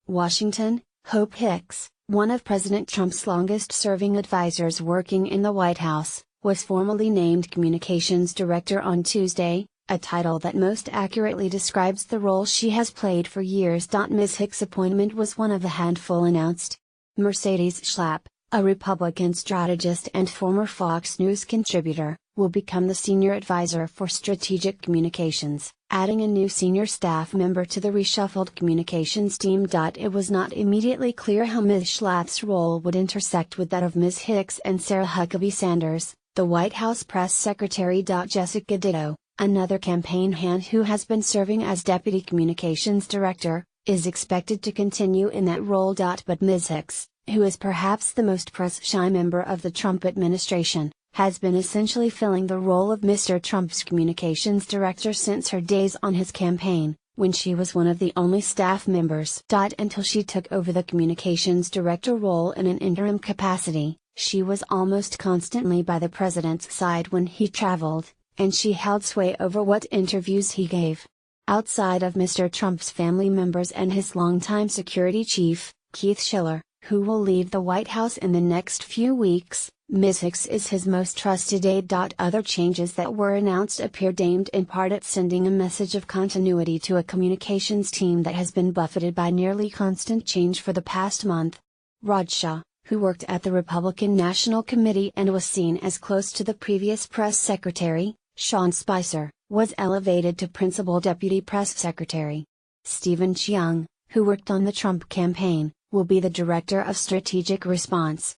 Washington, Hope Hicks, one of President Trump's longest-serving advisors working in the White House, was formally named Communications Director on Tuesday, a title that most accurately describes the role she has played for years. Ms. Hicks' appointment was one of the handful announced. Mercedes Schlapp, a Republican strategist and former Fox News contributor, will become the senior advisor for strategic communications, adding a new senior staff member to the reshuffled communications team. It was not immediately clear how Ms. Schlapp's role would intersect with that of Ms. Hicks and Sarah Huckabee Sanders, the White House press secretary. Jessica Ditto, another campaign hand who has been serving as deputy communications director, is expected to continue in that role. But Ms. Hicks, who is perhaps the most press-shy member of the Trump administration, has been essentially filling the role of Mr. Trump's communications director since her days on his campaign, when she was one of the only staff members. Until she took over the communications director role in an interim capacity, she was almost constantly by the president's side when he traveled, and she held sway over what interviews he gave. Outside of Mr. Trump's family members and his longtime security chief, Keith Schiller, who will leave the White House in the next few weeks, Ms. Hicks is his most trusted aide. Other changes that were announced appeared aimed in part at sending a message of continuity to a communications team that has been buffeted by nearly constant change for the past month. Rod Shaw, who worked at the Republican National Committee and was seen as close to the previous press secretary, Sean Spicer, was elevated to principal deputy press secretary. Stephen Cheung, who worked on the Trump campaign, will be the director of strategic response.